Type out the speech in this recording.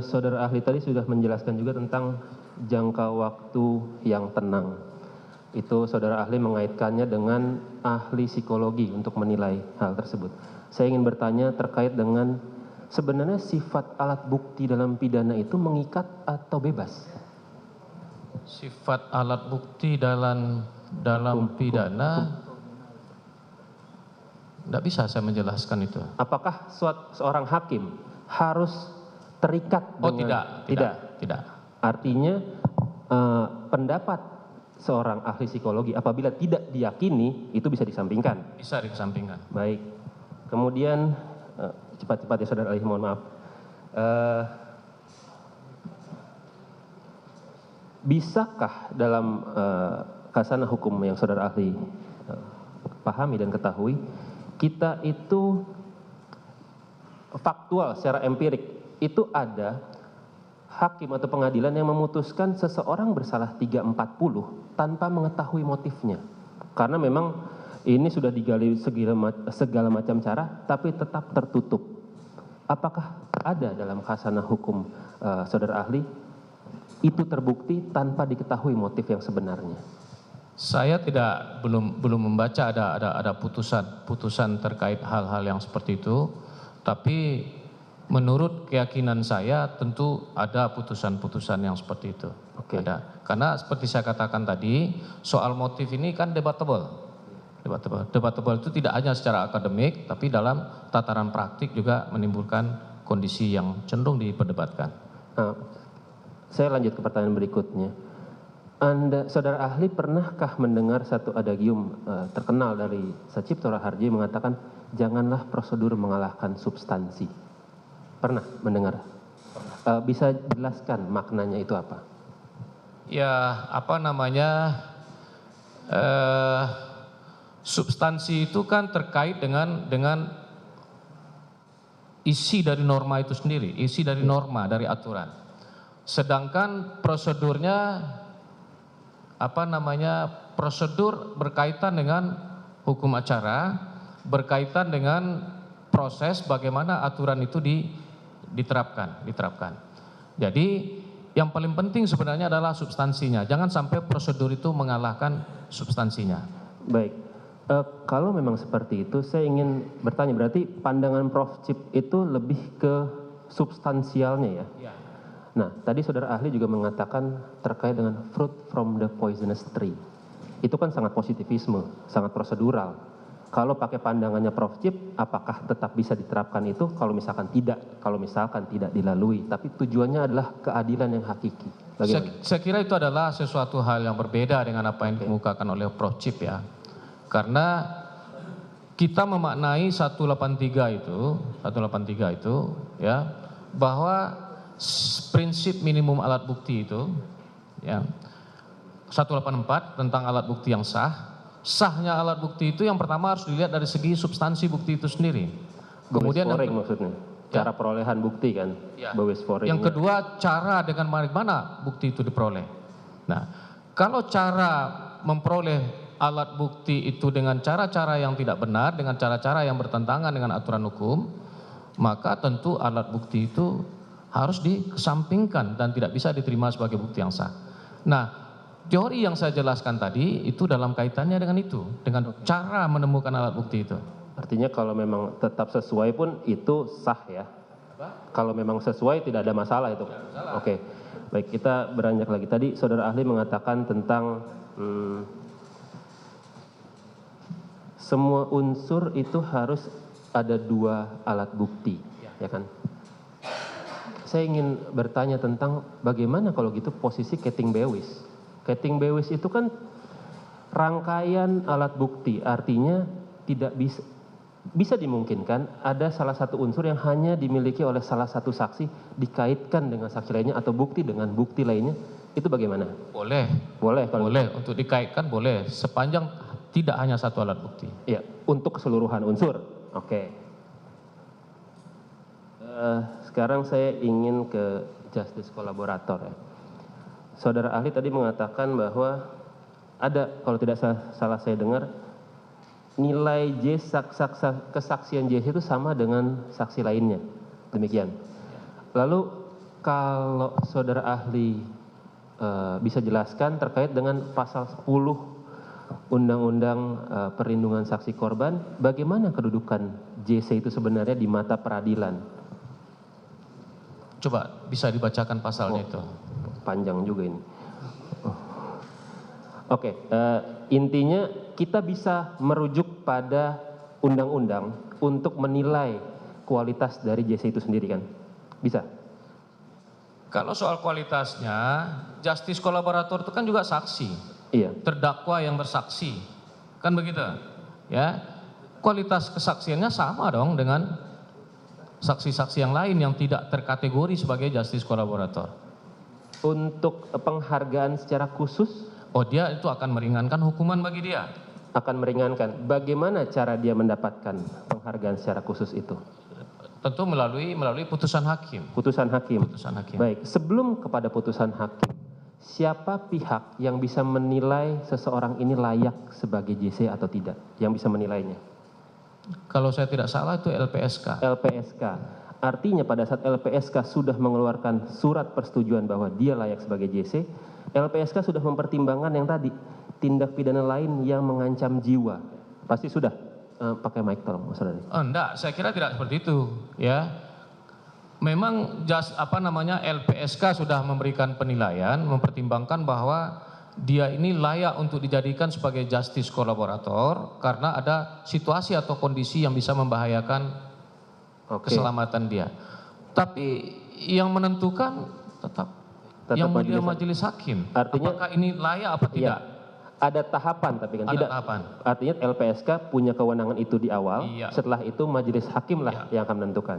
saudara ahli tadi sudah menjelaskan juga tentang jangka waktu yang tenang. Itu saudara ahli mengaitkannya dengan ahli psikologi untuk menilai hal tersebut. Saya ingin bertanya terkait dengan sebenarnya sifat alat bukti dalam pidana itu mengikat atau bebas? Sifat alat bukti dalam pidana, tidak bisa saya menjelaskan itu. Apakah seorang hakim harus terikat dengan... Tidak. Artinya pendapat seorang ahli psikologi apabila tidak diyakini itu bisa disampingkan. Bisa dikesampingkan. Baik. Kemudian cepat-cepat ya saudara ahli, mohon maaf. Bisakah dalam khasanah hukum yang saudara ahli pahami dan ketahui, kita itu faktual secara empirik itu ada hakim atau pengadilan yang memutuskan seseorang bersalah 340 tanpa mengetahui motifnya. Karena memang ini sudah digali segala macam cara tapi tetap tertutup. Apakah ada dalam khasanah hukum saudara ahli itu terbukti tanpa diketahui motif yang sebenarnya? Saya belum membaca ada putusan terkait hal-hal yang seperti itu, tapi menurut keyakinan saya tentu ada putusan-putusan yang seperti itu. Oke. Ada. Karena seperti saya katakan tadi, soal motif ini kan debatable. Debatable itu tidak hanya secara akademik, tapi dalam tataran praktik juga menimbulkan kondisi yang cenderung diperdebatkan. Saya lanjut ke pertanyaan berikutnya. Saudara ahli pernahkah mendengar satu adagium terkenal dari Sacipto Raharjo mengatakan janganlah prosedur mengalahkan substansi? Pernah mendengar? Bisa jelaskan maknanya itu apa? Ya, substansi itu kan terkait dengan isi dari norma itu sendiri, isi dari norma, dari aturan. Sedangkan prosedurnya prosedur berkaitan dengan hukum acara, berkaitan dengan proses bagaimana aturan itu diterapkan. Jadi yang paling penting sebenarnya adalah substansinya. Jangan sampai prosedur itu mengalahkan substansinya. Baik. Kalau memang seperti itu, saya ingin bertanya, berarti pandangan Prof. Cip itu lebih ke substansialnya ya? Ya. Nah, tadi saudara ahli juga mengatakan terkait dengan fruit from the poisonous tree. Itu kan sangat positivisme, sangat prosedural. Kalau pakai pandangannya Prof. Cip, apakah tetap bisa diterapkan itu? Kalau misalkan tidak dilalui, tapi tujuannya adalah keadilan yang hakiki. Saya kira itu adalah sesuatu hal yang berbeda dengan apa yang dikemukakan oleh Prof. Cip ya. Karena kita memaknai 183 itu ya, bahwa prinsip minimum alat bukti itu ya, 184 tentang alat bukti yang sahnya alat bukti itu yang pertama harus dilihat dari segi substansi bukti itu sendiri. Kemudian maksudnya cara perolehan bukti kan ya. Yang kedua cara dengan mana bukti itu diperoleh. Nah, kalau cara memperoleh alat bukti itu dengan cara-cara yang tidak benar, dengan cara-cara yang bertentangan dengan aturan hukum, maka tentu alat bukti itu harus dikesampingkan dan tidak bisa diterima sebagai bukti yang sah. Nah, teori yang saya jelaskan tadi itu dalam kaitannya dengan itu, dengan cara menemukan alat bukti itu. Artinya kalau memang tetap sesuai pun itu sah ya? Kalau memang sesuai tidak ada masalah itu? Oke, baik, kita beranjak lagi. Tadi saudara ahli mengatakan tentang semua unsur itu harus ada 2 alat bukti, ya kan? Saya ingin bertanya tentang bagaimana kalau gitu posisi Keting Bewis. Keting Bewis itu kan rangkaian alat bukti, artinya tidak bisa dimungkinkan ada salah satu unsur yang hanya dimiliki oleh salah satu saksi dikaitkan dengan saksi lainnya atau bukti dengan bukti lainnya. Itu bagaimana? Boleh kalau untuk dikaitkan, boleh sepanjang tidak hanya satu alat bukti. Ya, untuk keseluruhan unsur. Oke. Sekarang saya ingin ke justice kolaborator ya. Saudara ahli tadi mengatakan bahwa ada, kalau tidak salah saya dengar, nilai J kesaksian J itu sama dengan saksi lainnya. Demikian. Lalu Kalau saudara ahli bisa jelaskan terkait dengan pasal 10 Undang-Undang Perlindungan Saksi Korban, bagaimana kedudukan JC itu sebenarnya di mata peradilan? Coba bisa dibacakan pasalnya itu. Panjang juga ini. Oke, intinya kita bisa merujuk pada undang-undang untuk menilai kualitas dari JC itu sendiri kan? Bisa? Kalau soal kualitasnya, justice kolaborator itu kan juga saksi. Iya. Terdakwa yang bersaksi. Kan begitu? Ya. Kualitas kesaksiannya sama dong dengan saksi-saksi yang lain yang tidak terkategori sebagai justice kolaborator. Untuk penghargaan secara khusus Oh, dia itu akan meringankan hukuman bagi dia. akan meringankan. Bagaimana cara dia mendapatkan penghargaan secara khusus itu? Tentu melalui putusan hakim. Putusan hakim. Putusan hakim. Baik, sebelum kepada putusan hakim, siapa pihak yang bisa menilai seseorang ini layak sebagai JC atau tidak? Yang bisa menilainya? Kalau saya tidak salah itu LPSK. LPSK. Artinya pada saat LPSK sudah mengeluarkan surat persetujuan bahwa dia layak sebagai JC, LPSK sudah mempertimbangkan yang tadi, tindak pidana lain yang mengancam jiwa. Pasti sudah. Pakai mic tolong, Mas Saudari. Enggak, saya kira tidak seperti itu, ya. Memang LPSK sudah memberikan penilaian, mempertimbangkan bahwa dia ini layak untuk dijadikan sebagai justice kolaborator karena ada situasi atau kondisi yang bisa membahayakan keselamatan dia. Tapi yang menentukan tetap yang mulia majelis hakim. Artinya, apakah ini layak apa tidak? Iya, ada tahapan tapi kan Ada tidak. tahapan. Artinya LPSK punya kewenangan itu di awal. Iya. Setelah itu majelis hakim lah yang akan menentukan.